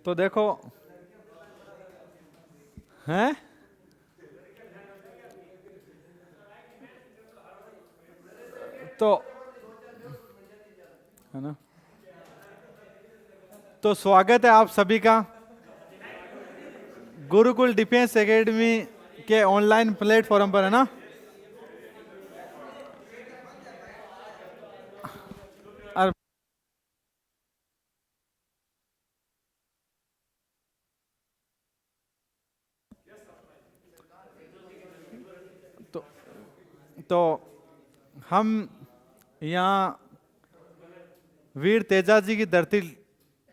तो देखो, हैं, तो है ना, तो स्वागत है आप सभी का गुरुकुल डिफेंस एकेडमी के ऑनलाइन प्लेटफॉर्म पर, है ना। और तो, तो हम यहाँ वीर तेजाजी की धरती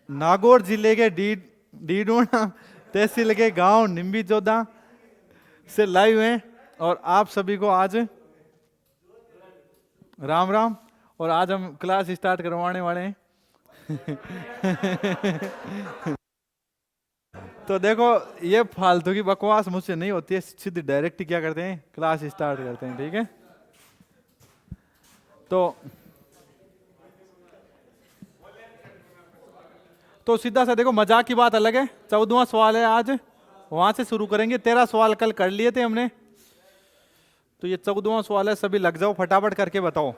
नागौर जिले के डीडोना तहसील के गांव निम्बी जोधा से लाइव हैं। और आप सभी को आज राम राम। और आज हम क्लास स्टार्ट करवाने वाले हैं। तो देखो, ये फालतू की बकवास मुझसे नहीं होती है, सीधे डायरेक्ट क्या करते हैं, क्लास स्टार्ट करते हैं, ठीक है। तो सीधा सा देखो, मजाक की बात अलग है। 14वां सवाल है आज, वहां से शुरू करेंगे। 13 सवाल कल कर लिए थे हमने, तो ये 14वां सवाल है। सभी लग जाओ, फटाफट करके बताओ।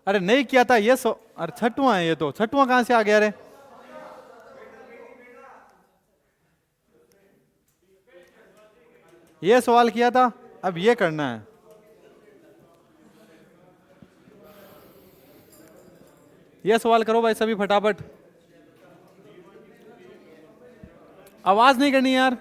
अरे नहीं किया था ये अरे छठवां है ये, तो छठवां कहां से आ गया रे। ये सवाल किया था, अब ये करना है। ये सवाल करो भाई सभी फटाफट। आवाज नहीं करनी यार।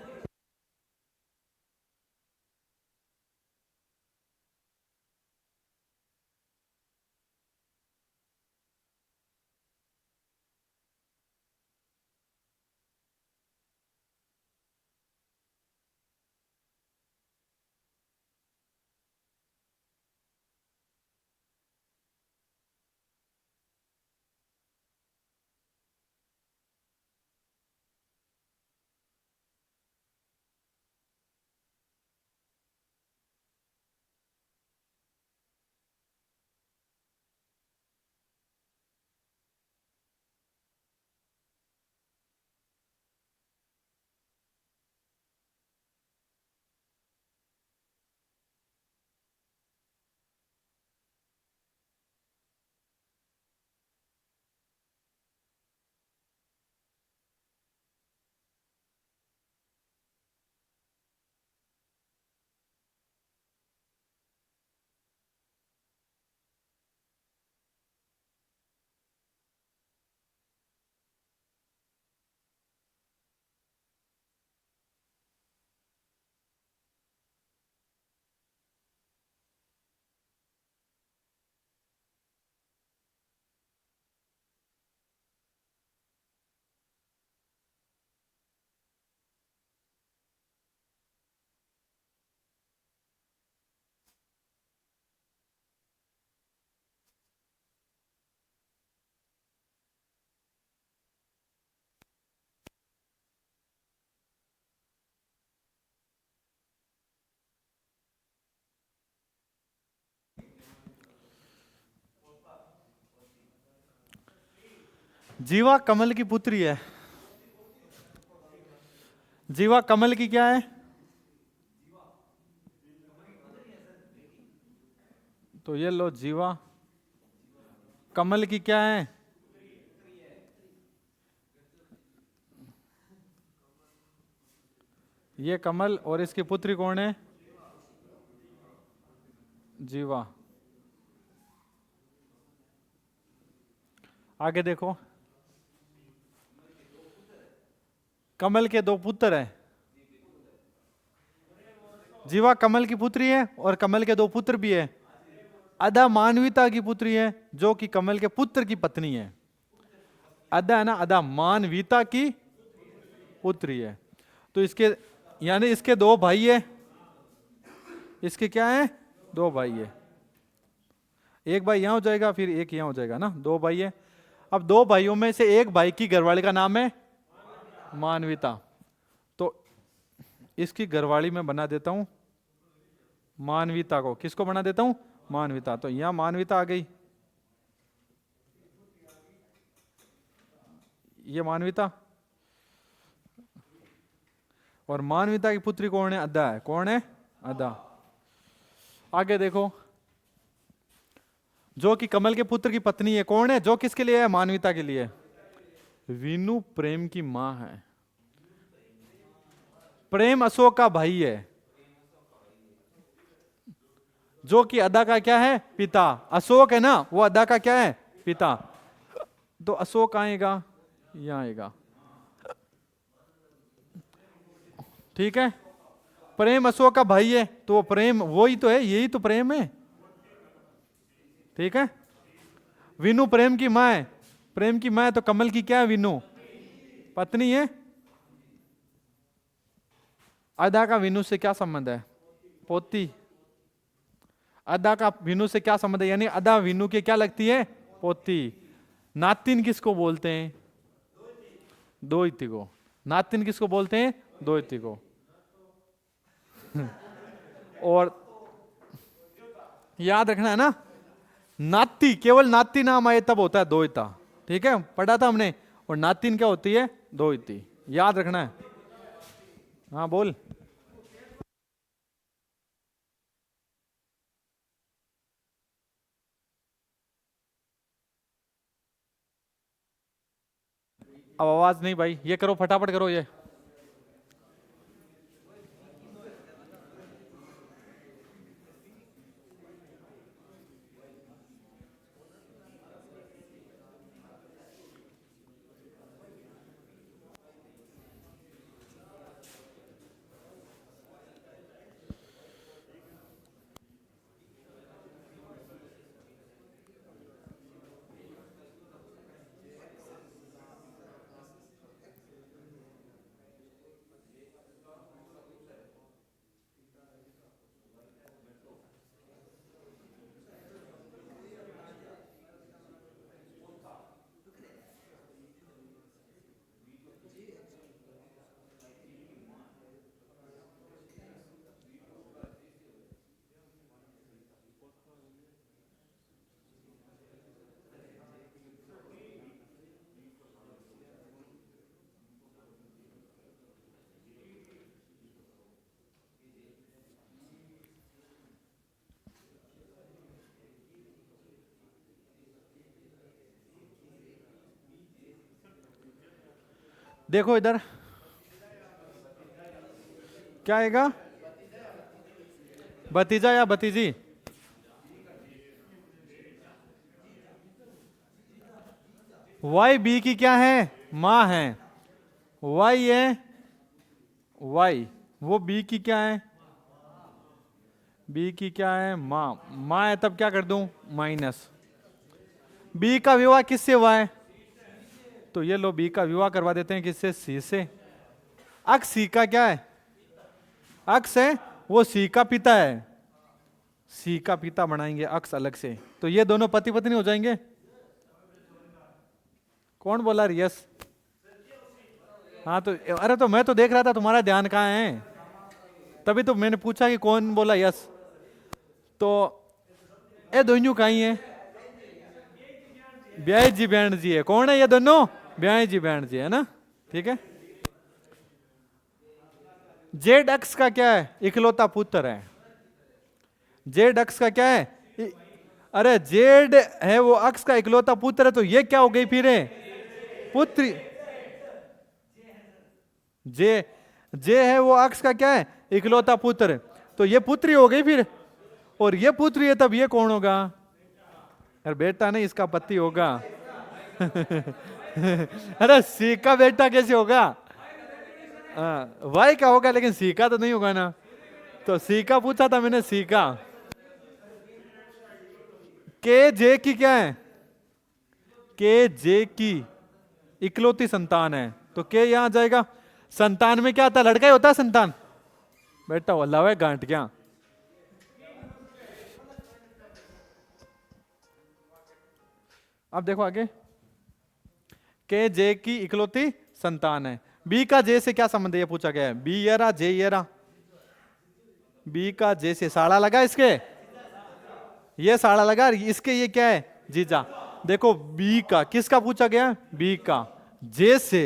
जीवा कमल की पुत्री है। जीवा कमल की क्या है? तो ये लो, जीवा कमल की क्या है? ये कमल, और इसकी पुत्री कौन है? जीवा। आगे देखो, कमल के दो पुत्र हैं। जीवा कमल की पुत्री है और कमल के दो पुत्र भी है। अदा मानवीता की पुत्री है, जो कि कमल के पुत्र की पत्नी है। अदा है ना, अदा मानवीता की पुत्री है। तो इसके यानी इसके दो भाई है। इसके क्या है? दो भाई है। एक भाई यहां हो जाएगा, फिर एक यहां हो जाएगा ना, दो भाई है। अब दो भाइयों में से एक भाई की घरवाली का नाम है मानवीता। तो इसकी घरवाली मैं बना देता हूं मानवीता को किसको बना देता हूं, मानवीता। तो यहां मानवीता आ गई, ये मानवीता, और मानवीता की पुत्री कौन है, अदा है। कौन है, अदा। आगे देखो, जो कि कमल के पुत्र की पत्नी है, कौन है, जो किसके लिए है, मानवीता के लिए। वीनू प्रेम की मां है। प्रेम अशोक का भाई है, जो कि अदा का क्या है, पिता। अशोक है ना, वो अदा का क्या है, पिता। तो अशोक आएगा, यहां आएगा, ठीक है। प्रेम अशोक का भाई है, तो वो प्रेम वही तो है, यही तो प्रेम है, ठीक है। वीनू प्रेम की मां है, प्रेम की मां है, तो कमल की क्या है, वीनू पत्नी है। अदा का वीनू से क्या संबंध है, पोती। अदा का वीनू से क्या संबंध है, यानी अदा वीनू के क्या लगती है, पोती। नातिन किसको बोलते हैं, दोहिती को। नातिन किसको बोलते हैं, दोहिती को। और याद रखना है ना, नाती, केवल नाती नाम आए तब होता है दोहिता, ठीक है, पढ़ा था हमने। और नातिन क्या होती है, दोहिती, याद रखना है। हाँ बोल। अब आवाज नहीं भाई, ये करो फटाफट करो ये। देखो इधर क्या आएगा, भतीजा या भतीजी। वाई बी की क्या है, मां है। वाई है, वाई वो बी की क्या है, बी की क्या है, मां। मां है तब क्या कर दूं, माइनस। बी का विवाह किससे हुआ है, तो ये लो बी का विवाह करवा देते हैं किससे, सी से। अक्स सी का क्या है, अक्स है, वो सी का पिता है, सी का पिता बनाएंगे अक्स अलग से, तो ये दोनों पति पत्नी हो जाएंगे। कौन बोला यस, हाँ तो अरे तो मैं तो देख रहा था तुम्हारा ध्यान कहाँ है, तभी तो मैंने पूछा कि कौन बोला यस। तो ये दोनों कहीं है, ब्याह जी बहन जी है। कौन है ये दोनों, ब्याह जी बहन जी है ना, ठीक है। जेड अक्स का क्या है, इकलौता पुत्र है। जेड अक्स का क्या है, अरे जेड है वो अक्स का इकलौता पुत्र है, तो ये क्या हो गई फिर है, पुत्री। जे जे है वो अक्स का क्या है, इकलौता पुत्र, तो ये पुत्री हो गई फिर। और ये पुत्री है तब ये कौन होगा, अरे बेटा नहीं, इसका पति होगा। अरे सी का बेटा कैसे होगा, वाई का होगा, लेकिन सी का तो नहीं होगा ना। तो सी का पूछा था मैंने, सी का। के जे की क्या है, के जे की इकलौती संतान है, तो के यहां जाएगा। संतान में क्या आता है, लड़का ही होता है संतान, बेटा वल्ला है गांठ क्या। अब देखो आगे, के जे की इकलौती संतान है। बी का जे से क्या संबंध है, ये पूछा गया है। बी ये रहा, जे ये रहा, बी का जे से साड़ा लगा, इसके ये साड़ा लगा, इसके ये क्या है जीजा। देखो बी का किसका पूछा गया, बी का जे से,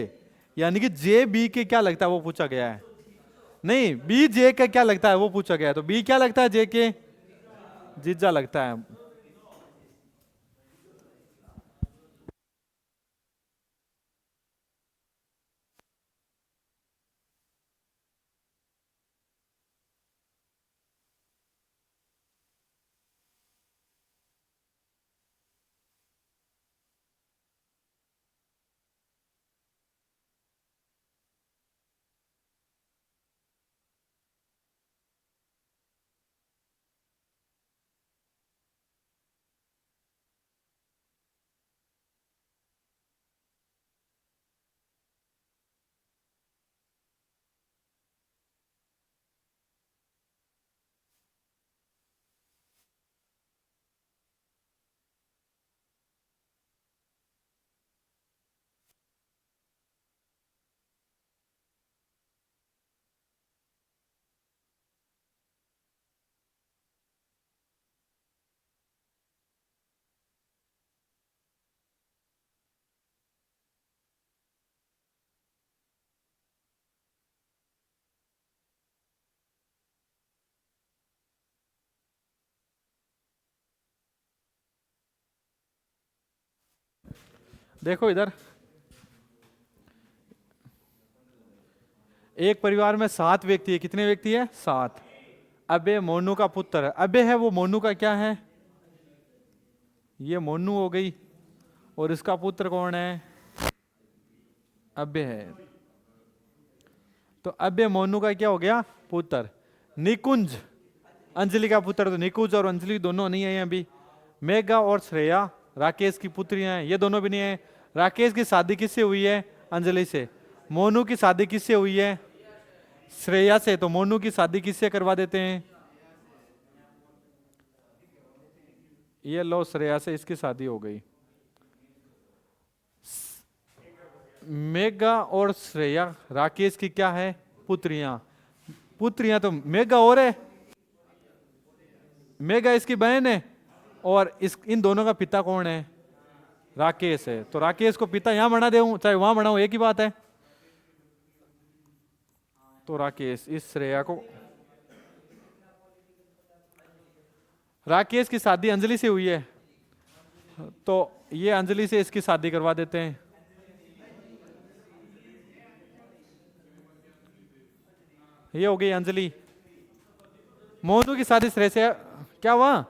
यानी कि जे बी के क्या लगता है वो पूछा गया है। नहीं, बी जे का क्या लगता है वो पूछा गया है, तो बी क्या लगता है जे के, जीजा लगता है। देखो इधर, एक परिवार में 7 व्यक्ति है, कितने व्यक्ति है 7। अबे मोनू का पुत्र है, अबे है वो मोनू का क्या है, ये मोनू हो गई, और इसका पुत्र कौन है, अबे है। तो अबे मोनू का क्या हो गया पुत्र। निकुंज अंजलि का पुत्र, तो निकुंज और अंजलि दोनों नहीं है अभी। मेघा और श्रेया राकेश की पुत्रियां हैं, ये दोनों भी नहीं है। राकेश की शादी किससे हुई है, अंजलि से। मोनू की शादी किससे हुई है, श्रेया से, तो मोनू की शादी किससे करवा देते हैं, ये लो श्रेया से इसकी शादी हो गई। मेघा और श्रेया राकेश की क्या है, पुत्रियां। पुत्रियां तो मेघा और है, मेघा इसकी बहन है, और इस इन दोनों का पिता कौन है, राकेश है। तो राकेश को पिता यहां बना दे चाहे वहां बनाऊं एक ही बात है। तो राकेश इस श्रेया को, राकेश की शादी अंजलि से हुई है, तो ये अंजलि से इसकी शादी करवा देते हैं। ये हो गई अंजलि। मोनू की शादी श्रेय से, क्या हुआ,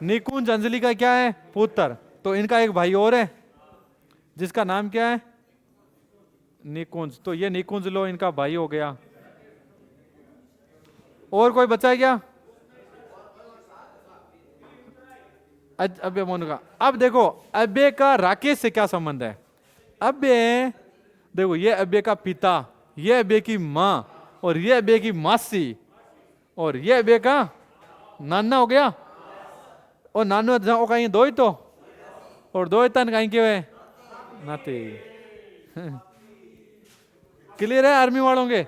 निकुंज अंजलि का क्या है पुत्र, तो इनका एक भाई और है जिसका नाम क्या है निकुंज, तो ये निकुंज लो इनका भाई हो गया। और कोई बचा है क्या, अबे मोनू का। अब देखो अबे का राकेश से क्या संबंध है, अबे देखो ये अबे का पिता, ये अबे की माँ, और ये अबे की मासी, और ये अबे का नाना हो गया। और नानो जाओ कहीं दो ही तो, और दो ही तन कहीं के वे नाते। क्लियर है आर्मी वालों के।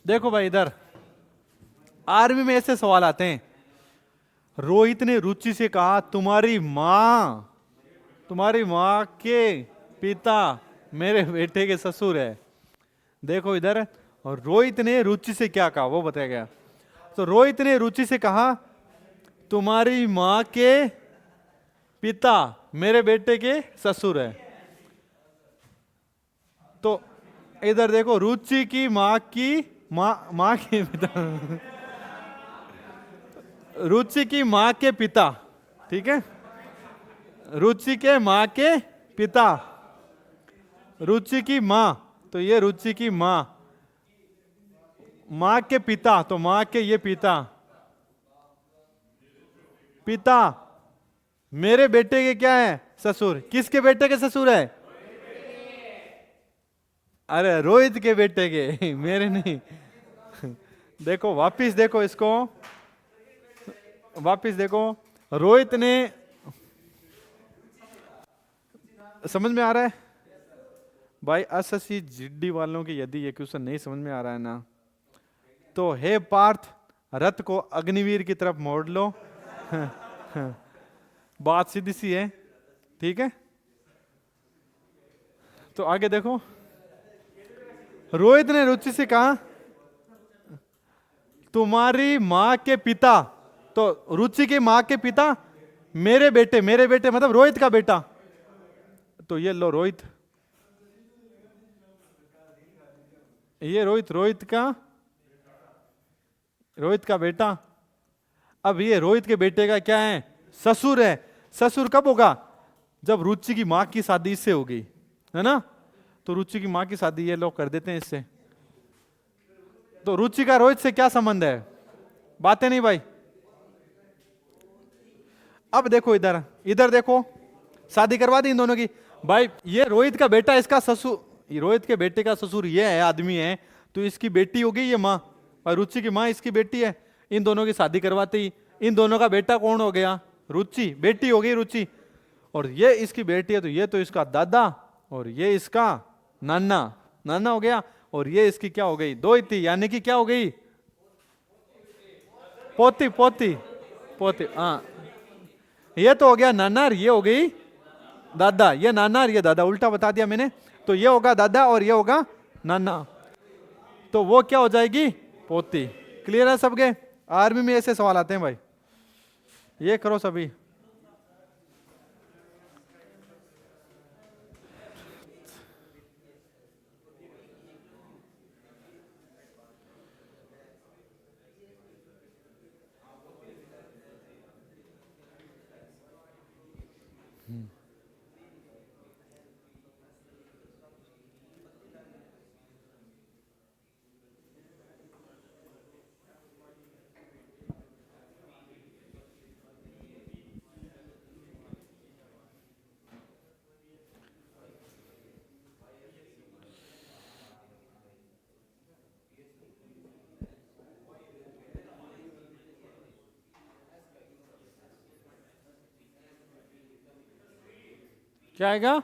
देखो भाई इधर आर्मी में ऐसे सवाल आते हैं। रोहित ने रुचि से कहा तुम्हारी माँ के पिता मेरे बेटे के ससुर है। देखो इधर, और रोहित ने रुचि से क्या कहा वो बताया गया। तो रोहित ने रुचि से कहा तुम्हारी माँ के पिता मेरे बेटे के ससुर है। तो इधर देखो, रुचि की माँ की माँ के पिता रुचि की माँ के पिता, ठीक है, रुचि के माँ के पिता, रुचि की माँ, तो ये रुचि की माँ, माँ के पिता, तो माँ के ये पिता, पिता मेरे बेटे के क्या है, ससुर। किसके बेटे के ससुर है? अरे रोहित के बेटे के, मेरे नहीं। देखो वापिस देखो इसको, वापिस देखो, रोहित ने, समझ में आ रहा है भाई? एसएससी जीडी वालों की यदि ये क्वेश्चन नहीं समझ में आ रहा है ना, तो हे पार्थ रथ को अग्निवीर की तरफ मोड़ लो। बात सीधी सी है, ठीक है। तो आगे देखो, रोहित ने रुचि से कहा तुम्हारी माँ के पिता, तो रुचि की माँ के पिता मेरे बेटे, मेरे बेटे मतलब रोहित का बेटा, तो ये लो रोहित, ये रोहित, रोहित का बेटा। अब ये रोहित के बेटे का क्या है, ससुर है। ससुर कब होगा? जब रुचि की माँ की शादी इससे होगी, है ना। तो रुचि की माँ की शादी ये लोग कर देते हैं इससे। तो रुचि का रोहित से क्या संबंध है? बातें नहीं भाई। अब देखो इधर, इधर देखो, शादी करवा दी इन दोनों की। भाई ये रोहित का बेटा, इसका ससुर, रोहित के बेटे का ससुर ये है, आदमी है, तो इसकी बेटी हो गई ये माँ, और रुचि की माँ इसकी बेटी है। इन दोनों की शादी करवाते ही इन दोनों का बेटा कौन हो गया? रुचि, बेटी हो गई रुचि। और ये इसकी बेटी है, तो ये तो इसका दादा, और ये इसका नाना, नाना हो गया। और ये इसकी क्या हो गई? दोहिती, यानी कि क्या हो गई? पोती, पोती, पोती। हाँ, ये तो हो गया नाना, ये हो गई दादा। ये नाना और ये दादा, उल्टा बता दिया मैंने। तो ये होगा दादा और ये होगा नाना, तो वो क्या हो जाएगी? पोती। क्लियर है सबके? आर्मी में ऐसे सवाल आते हैं भाई, ये करो सभी। क्या आएगा?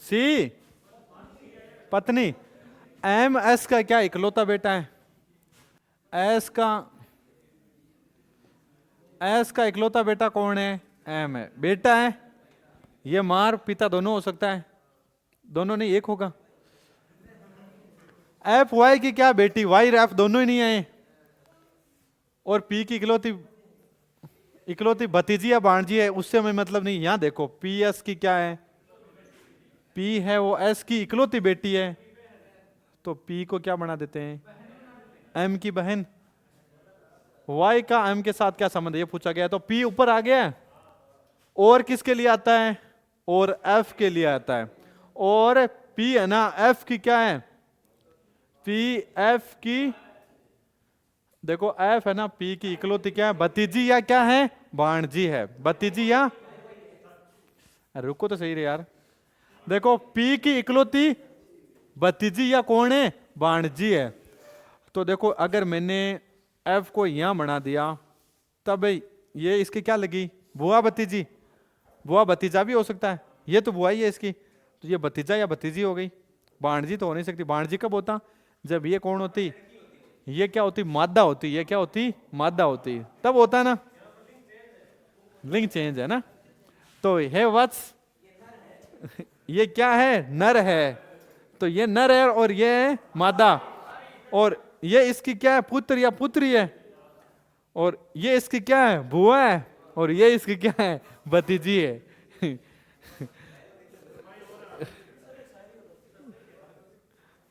सी, पत्नी। एम एस का क्या इकलौता बेटा है? एस का इकलौता बेटा कौन है? एम है, बेटा है। ये मार पिता दोनों हो सकता है, दोनों नहीं, एक होगा। एफ वाई की क्या बेटी? वाई और एफ दोनों ही नहीं आए। और पी की इकलौती भतीजी या भांजी है, उससे हमें मतलब नहीं। यहां देखो, पी एस की क्या है? पी है वो एस की इकलौती बेटी है, तो पी को क्या बना देते हैं? एम की बहन। वाई का एम के साथ क्या संबंध है ये पूछा गया, तो पी ऊपर आ गया। और किसके लिए आता है? और एफ के लिए आता है। और पी है ना, एफ की क्या है? पी एफ की, देखो एफ है ना, पी की इकलौती क्या है? भतीजी या क्या है? भांजी है। भतीजी या, रुको तो सही रे यार। देखो पी की इकलौती भतीजी या कौन है? भांजी है। तो देखो अगर मैंने एफ को यहां बना दिया, तब ये इसकी क्या लगी? बुआ भतीजी। बुआ भतीजा भी हो सकता है, ये तो बुआ ही है इसकी, तो ये भतीजा या भतीजी हो गई। भांजी तो हो नहीं सकती। भांजी कब होता? जब ये कौन होती? ये क्या होती? मादा होती। ये क्या होती? मादा होती, तब होता है ना। लिंग चेंज है ना। तो है वत्स, ये क्या है? नर है। तो ये नर है और ये है मादा, और ये इसकी क्या है, पुत्र या पुत्री है, और ये इसकी क्या है, बुआ है, और ये इसकी क्या है, भतीजी है।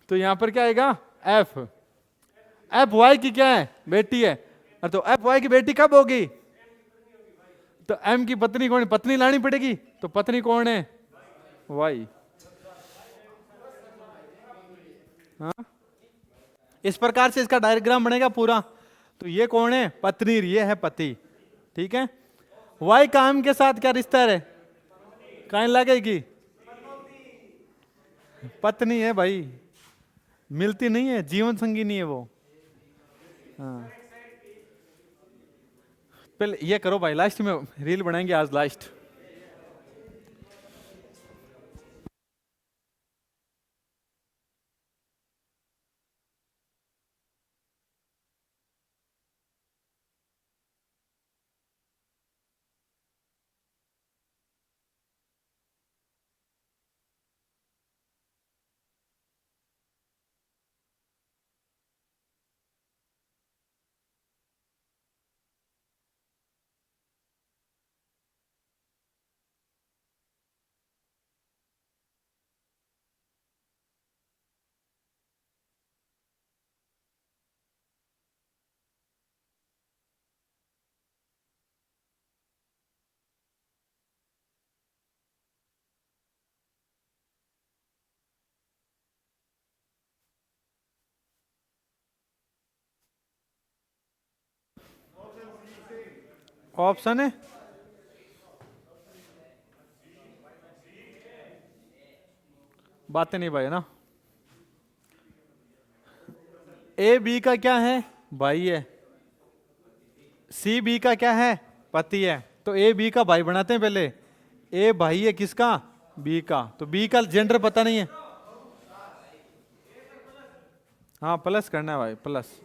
तो यहां पर क्या आएगा, एफ। एफ वाई की क्या है, बेटी है। तो एफ वाई की बेटी कब होगी, तो एम की पत्नी कौन है, पत्नी लानी पड़ेगी, तो पत्नी कौन है, वाई। हाँ, इस प्रकार से इसका डायग्राम बनेगा पूरा। तो ये कौन है, पत्नी, ये है पति, ठीक है। वाई का एम के साथ क्या रिश्ता है, कहीं लगेगी, पत्नी है भाई, मिलती नहीं है, जीवन संगी नहीं है वो। हाँ, पहले ये करो भाई, लास्ट में रील बनाएंगे आज लास्ट। ऑप्शन है, बातें नहीं भाई ना। ए बी का क्या है, भाई है। सी बी का क्या है, पति है। तो ए बी का भाई बनाते हैं पहले। ए भाई है किसका, बी का। तो बी का जेंडर पता नहीं है, हाँ प्लस करना है भाई, प्लस।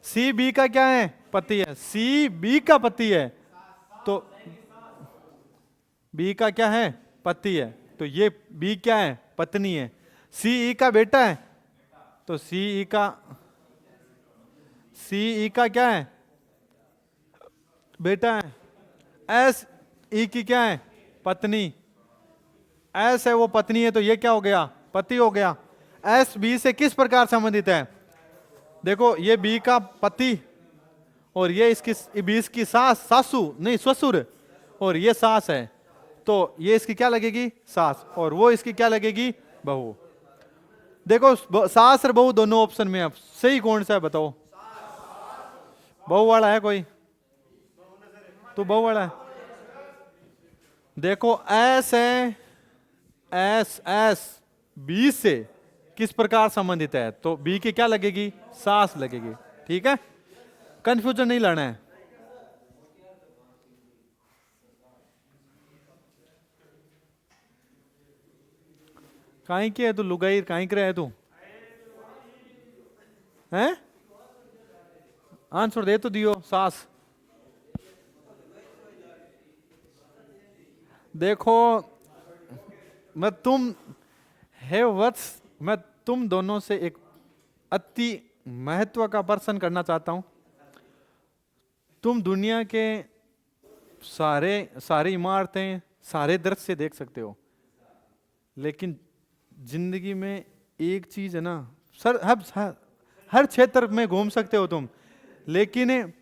सी बी का क्या है, पति है। सी बी का पति है, तो बी का क्या है, पति है, तो ये बी क्या है, पत्नी है। सी ई का बेटा है, तो सी ई का क्या है, बेटा है। एस ई की क्या है, पत्नी। एस है वो पत्नी है, तो ये क्या हो गया, पति हो गया। एस बी से किस प्रकार संबंधित है, देखो ये बी का पति, और ये इसकी बी की सास, सासू नहीं ससुर, और ये सास है, तो ये इसकी क्या लगेगी, सास, और वो इसकी क्या लगेगी, बहू। देखो सास और बहू दोनों ऑप्शन में, अब सही कौन सा है बताओ। बहू वाला है कोई, तो बहू वाला है। देखो एस है, एस एस बी से किस प्रकार संबंधित है, तो बी की क्या लगेगी, सास लगेगी, ठीक है। कंफ्यूजन नहीं लाना है। काहे की है तू लुगाई, काहे करे है तू, हैं आंसर दे तो दियो, सास। देखो मैं तुम है वत्स, मैं तुम दोनों से एक अति महत्व का प्रश्न करना चाहता हूं। तुम दुनिया के सारी इमारतें, सारे दृश्य देख सकते हो, लेकिन जिंदगी में एक चीज है ना, हर क्षेत्र में घूम सकते हो तुम, लेकिन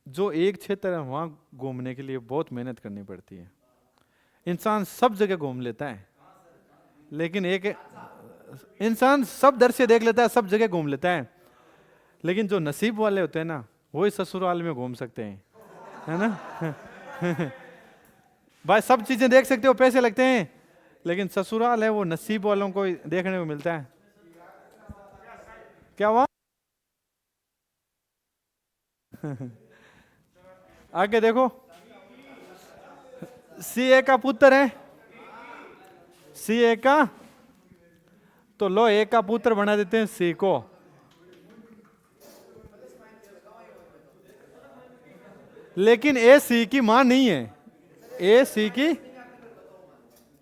जो एक क्षेत्र है वहां घूमने के लिए बहुत मेहनत करनी पड़ती है। इंसान सब जगह घूम लेता है, लेकिन एक इंसान सब दृश्य देख लेता है, सब जगह घूम लेता है, लेकिन जो नसीब वाले होते हैं ना, वही ससुराल में घूम सकते हैं, है ना। भाई सब चीजें देख सकते हो, पैसे लगते हैं, लेकिन ससुराल है वो नसीब वालों को देखने को मिलता है। क्या हुआ। आगे देखो, सी ए का पुत्र है, सी ए का, तो लो ए का पुत्र बना देते हैं सी को। लेकिन ए सी की मां नहीं है, ए सी की,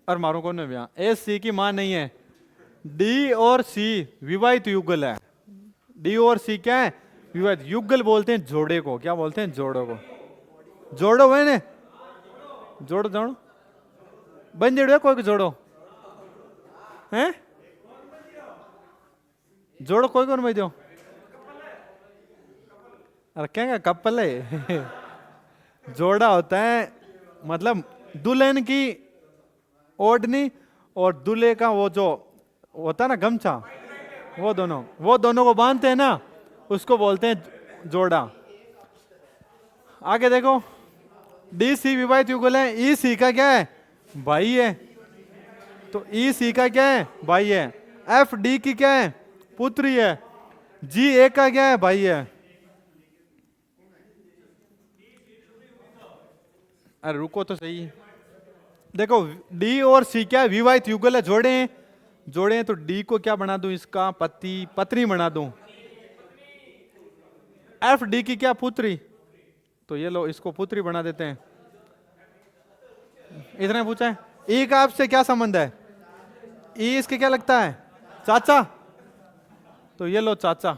और मारो कौन है, ए सी की मां नहीं है, डी और सी विवाहित युगल है। डी और सी क्या है? विवाहित युगल बोलते हैं जोड़े को। क्या बोलते हैं? जोड़ो को। जोड़ो है ने, जोड़ो जोड़ो बन जोड़ो कोई को जोड़ो हैं, जोड़ो कोई को नहीं दो। अरे क्या कपल है जोड़ा होता है मतलब दुल्हन की ओढ़नी और दूल्हे का वो जो होता है ना गमछा, वो दोनों को बांधते हैं ना, उसको बोलते हैं जोड़ा। आगे देखो, डी सी विवाहित युगल है। ई सी का क्या है? भाई है। तो ई सी का क्या है? भाई है। एफ डी की क्या है? पुत्री है। जी ए का क्या है? भाई है। अरे रुको तो सही। देखो डी और सी क्या है? विवाहित युगल है, जोड़े हैं। जोड़े हैं तो डी को क्या बना दूं? इसका पति पत्नी बना दूं। एफ डी की क्या? पुत्री। तो ये लो इसको पुत्री बना देते हैं। इतना पूछा है। ई का आपसे क्या संबंध है? ई इसके क्या लगता है? चाचा। तो ये लो चाचा।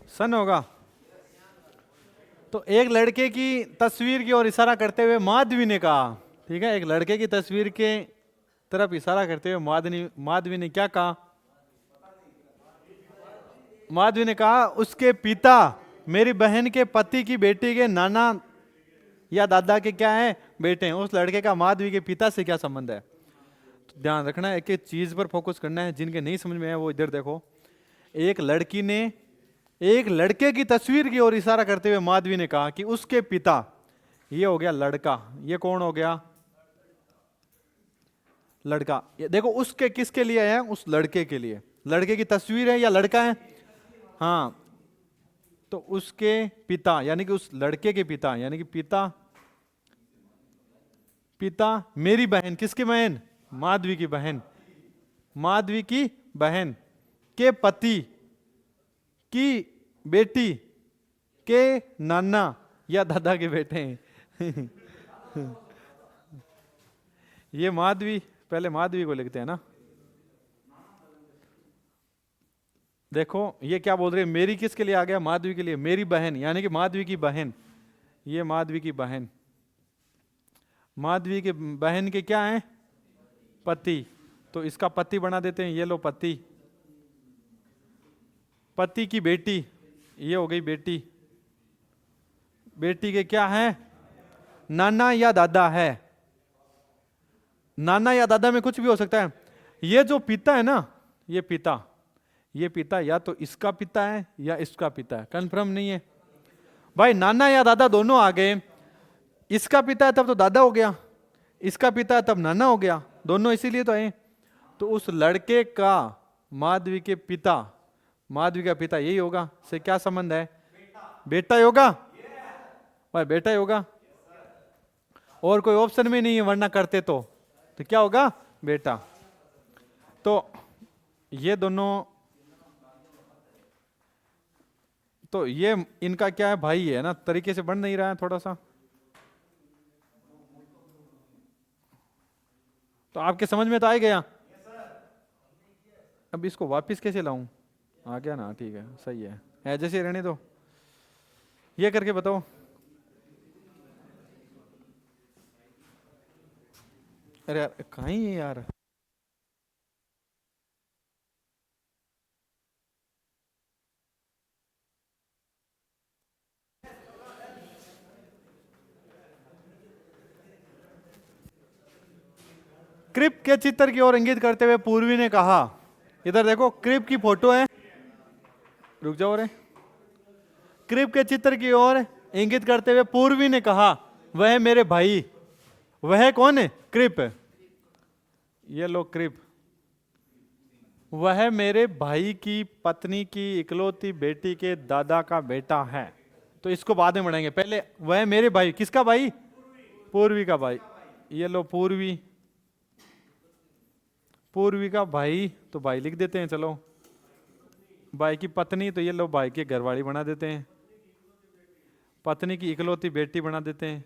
सन होगा। तो एक लड़के की तस्वीर की ओर इशारा करते हुए माधवी ने कहा, ठीक है, एक लड़के की तस्वीर के तरफ इशारा करते हुए माधवी ने क्या कहा? माधवी ने कहा उसके पिता मेरी बहन के पति की बेटी के नाना या दादा के क्या है? बेटे हैं। उस लड़के का माधवी के पिता से क्या संबंध है? तो ध्यान रखना है, एक एक चीज पर फोकस करना है। जिनके नहीं समझ में है वो इधर देखो। एक लड़की ने एक लड़के की तस्वीर की ओर इशारा करते हुए माधवी ने कहा कि उसके पिता, ये हो गया लड़का। ये कौन हो गया? लड़का। ये देखो उसके किसके लिए है? उस लड़के के लिए। लड़के की तस्वीर है या लड़का है? हाँ। तो उसके पिता यानी कि उस लड़के के पिता यानी कि पिता, पिता मेरी बहन, किसकी बहन? माधवी की बहन। माधवी की बहन के पति की बेटी के नाना या दादा के बेटे हैं ये माधवी, पहले माधवी को लिखते हैं ना। देखो ये क्या बोल रही है? मेरी किसके लिए आ गया? माधवी के लिए। मेरी बहन यानी कि माधवी की बहन। ये माधवी की बहन। माधवी के बहन के क्या है? पति। तो इसका पति बना देते हैं। ये लो पति। पति की बेटी, ये हो गई बेटी। बेटी के क्या है? नाना या दादा है। नाना या दादा में कुछ भी हो सकता है। ये जो पिता है ना, ये पिता, ये पिता या तो इसका पिता है या इसका पिता है, कंफर्म नहीं है भाई। नाना या दादा दोनों आ गए। इसका पिता है तब तो दादा हो गया, इसका पिता है तब नाना हो गया, दोनों इसीलिए तो है। तो उस लड़के का माधवी के पिता, माधवी का पिता यही होगा। से क्या संबंध है? बेटा ही होगा भाई, बेटा ही होगा। और कोई ऑप्शन में नहीं है, वरना करते तो क्या होगा? बेटा। तो ये दोनों, तो ये इनका क्या है? भाई है ना। तरीके से बन नहीं रहा है थोड़ा सा, तो आपके समझ में तो आ ही गया। अब इसको वापस कैसे लाऊं? आ गया ना, ठीक है, सही है जैसे रहने दो। ये करके बताओ। अरे यार कहाँ ही है यार। क्रिप के चित्र की ओर इंगित करते हुए पूर्वी ने कहा, इधर देखो क्रिप की फोटो है, रुक जाओ रे। क्रिप के चित्र की ओर इंगित करते हुए पूर्वी ने कहा, वह मेरे भाई। वह कौन है? क्रिप। ये लो क्रिप। वह मेरे भाई की पत्नी की इकलौती बेटी के दादा का बेटा है। तो इसको बाद में बढ़ाएंगे, पहले वह मेरे भाई, किसका भाई? पूर्वी का भाई। ये लो पूर्वी, पूर्वी का भाई, तो भाई लिख देते हैं चलो। भाई की पत्नी, तो ये लो भाई के घरवाली बना देते हैं। पत्नी की इकलौती बेटी बना देते हैं।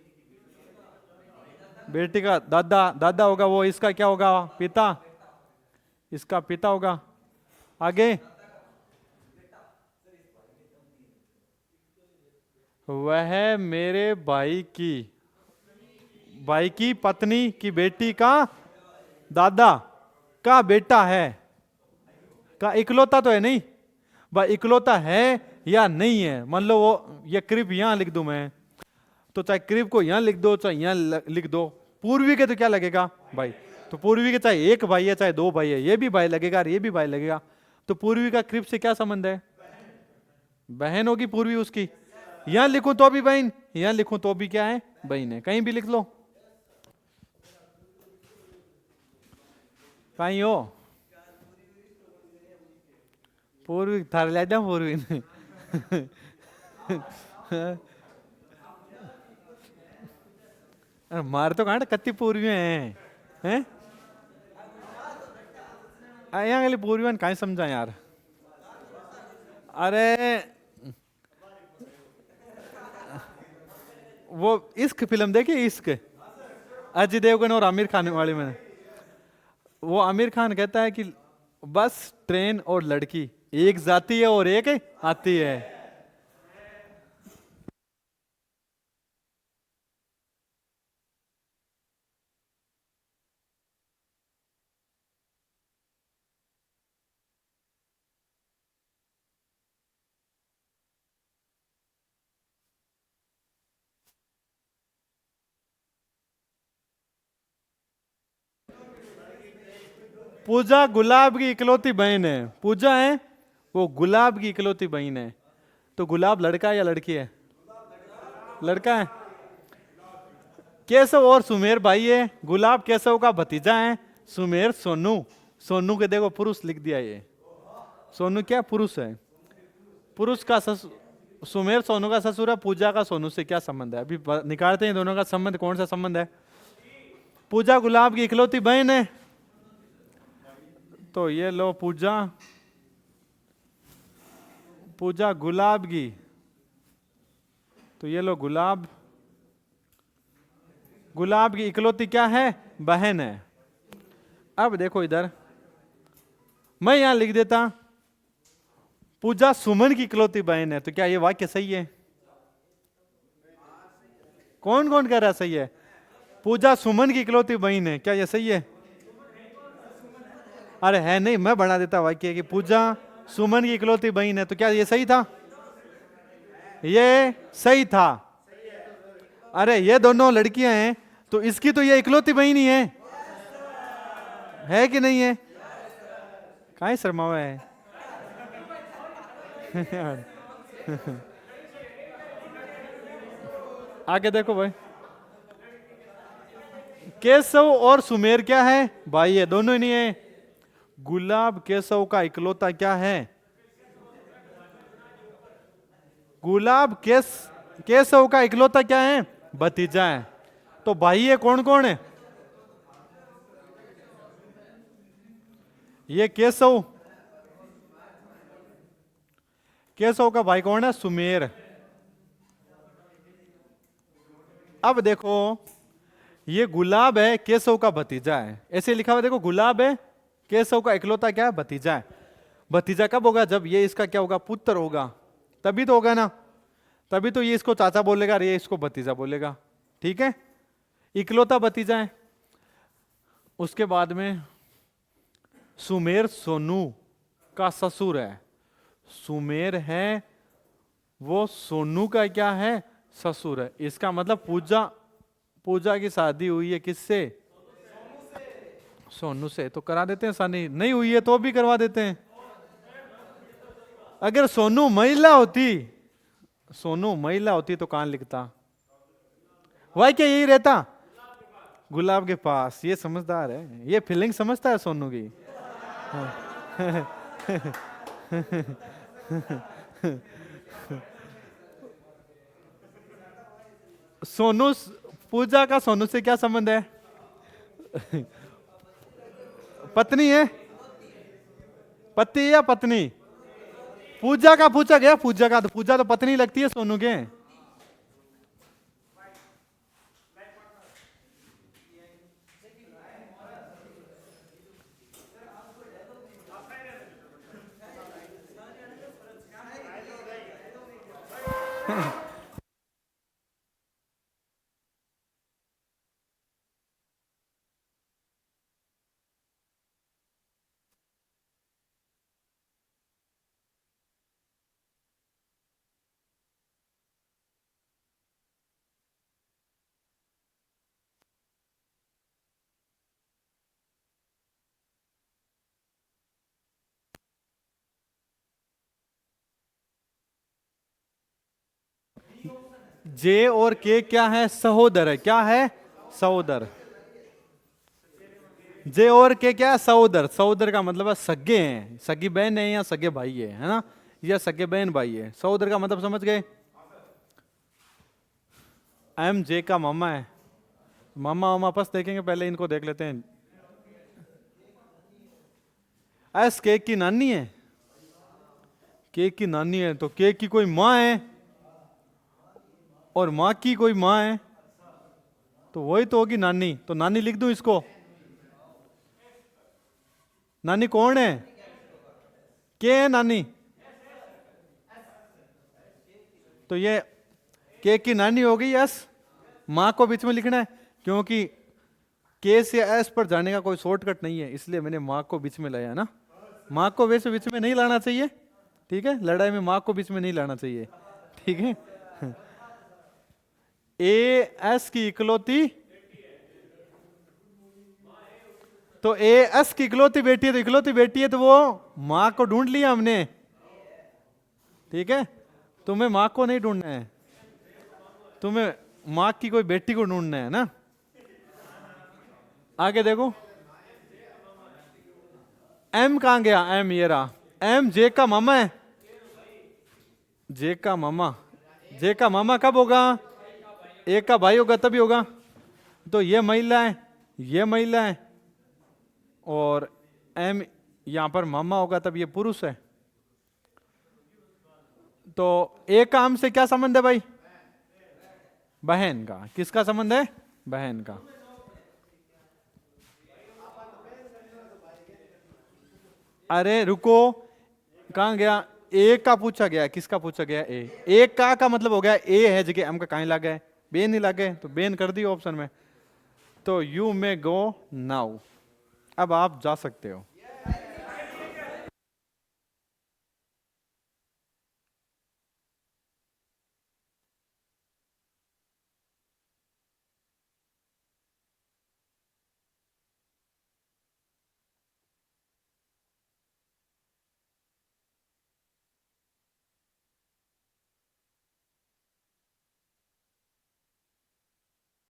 बेटी का दादा, दादा होगा वो, इसका क्या होगा? पिता। इसका पिता होगा। आगे वह मेरे भाई की पत्नी की बेटी का दादा का बेटा है। का इकलौता तो है नहीं भाई, इकलौता है या नहीं है? मान लो वो, ये क्रिप यहां लिख दूं मैं, तो चाहे क्रिप को यहां लिख दो चाहे यहां लिख दो, पूर्वी के तो क्या लगेगा भाई? तो पूर्वी के चाहे एक भाई है चाहे दो भाई है, ये भी भाई लगेगा और ये भी भाई लगेगा। तो पूर्वी का क्रिप से क्या संबंध है? बहन होगी पूर्वी उसकी। यहां लिखूं तो भी बहन, यहां लिखूं तो भी क्या है? बहन है। कहीं भी लिख लो, कहीं हो। पूर्वी थार ले जा पूर्वी ने। अरे मार तो कहाँ कत्ती पूर्वी हैं? यहाँ के लिए पूर्वी कहीं समझा यार। अरे वो इश्क फिल्म देखी, इश्क, अजय देवगन और आमिर खान वाली में, वो आमिर खान कहता है कि बस ट्रेन और लड़की एक जाती है और एक आती है। पूजा गुलाब की इकलौती बहन है। पूजा है वो गुलाब की इकलौती बहन है। तो गुलाब लड़का है या लड़की है? लड़का है। केशव और सुमेर भाई है। गुलाब केशव का भतीजा है। सुमेर सोनू, सोनू के देखो पुरुष लिख दिया, ये सोनू क्या पुरुष है? पुरुष का सुमेर सोनू का ससुर है। पूजा का सोनू से क्या संबंध है? अभी निकालते हैं दोनों का संबंध, कौन सा संबंध है। पूजा गुलाब की इकलौती बहन है, तो ये लो पूजा, पूजा गुलाब की, तो ये लो गुलाब, गुलाब की इकलौती क्या है? बहन है। अब देखो इधर, मैं यहां लिख देता पूजा सुमन की इकलौती बहन है, तो क्या ये वाक्य सही है? कौन कौन कह रहा है सही है? पूजा सुमन की इकलौती बहन है, क्या ये सही है? अरे है नहीं, मैं बना देता वाक्य कि पूजा सुमन की इकलौती बहन है, तो क्या ये सही था? ये सही था। अरे ये दोनों लड़कियां हैं, तो इसकी तो ये इकलौती बहन ही है कि नहीं है? काहे शर्मावा है? आगे देखो भाई, केशव और सुमेर क्या है? भाई है, दोनों ही नहीं है। गुलाब केशव का इकलौता क्या है? गुलाब केशव का इकलौता क्या है? भतीजा है। तो भाई ये कौन कौन है? ये केशव, केशव का भाई कौन है? सुमेर। अब देखो ये गुलाब है, केशव का भतीजा है, ऐसे लिखा हुआ देखो, गुलाब है, केशव का इकलौता क्या है? भतीजा है। भतीजा कब होगा? जब ये इसका क्या होगा? पुत्र होगा, तभी तो होगा ना। तभी तो ये इसको चाचा बोलेगा और ये इसको भतीजा बोलेगा। ठीक है, इकलौता भतीजा है। उसके बाद में सुमेर सोनू का ससुर है। सुमेर है वो सोनू का क्या है? ससुर है। इसका मतलब पूजा की शादी हुई है किससे? सोनू से। तो करा देते हैं शादी, नहीं हुई है तो भी करवा देते हैं। अगर सोनू महिला होती तो कहां लिखता? वही क्या यही रहता? गुलाब के पास। ये समझदार है, ये फीलिंग समझता है सोनू की। सोनू, पूजा का सोनू से क्या संबंध है? पत्नी है, पति या पत्नी? पूजा का पूछा गया, पूजा तो पत्नी लगती है सोनू के। जे और के क्या है? सहोदर है। क्या है? सहोदर। जे और के क्या है? सहोदर। सहोदर का मतलब है सगे हैं, सगी बहन है या सगे भाई है ना? या सगे बहन भाई है। सहोदर का मतलब समझ गए? एम जे का मामा है। मामा वामा आपस देखेंगे, पहले इनको देख लेते हैं। एस केक की नानी है। केक की नानी है तो केक की कोई माँ है और माँ की कोई माँ है, तो वही तो होगी नानी। तो नानी लिख दूं इसको? नानी कौन है? के है नानी? तो ये के की नानी हो गई। एस माँ को बीच में लिखना है, क्योंकि के से एस पर जाने का कोई शॉर्टकट नहीं है, इसलिए मैंने माँ को बीच में लाया ना। माँ को वैसे बीच में नहीं लाना चाहिए, ठीक है? लड़ाई में माँ को बीच में नहीं लाना चाहिए, ठीक है? ए एस की इकलौती, तो ए एस की इकलौती बेटी है, तो इकलौती बेटी है तो वो माँ को ढूंढ लिया हमने, ठीक है? तुम्हें माँ को नहीं ढूंढना है, तुम्हें माँ की कोई बेटी को ढूंढना है ना। आगे देखो, एम कहां गया? एम ये रहा। एम जे का मामा है। जे का मामा, जे का मामा कब होगा? एक का भाई होगा तभी होगा। तो ये महिला है, ये महिला है, और एम यहां पर मामा होगा तब ये पुरुष है। तो एक का हम से क्या संबंध है भाई? बहन का। किसका संबंध है? बहन का। अरे रुको, कहां गया? एक का पूछा गया, किसका पूछा गया? ए। एक का मतलब हो गया ए है जगह एम का कहीं लगा है, बेन ही लगे, तो बेन कर दियो ऑप्शन में। तो यू मे गो नाउ, अब आप जा सकते हो।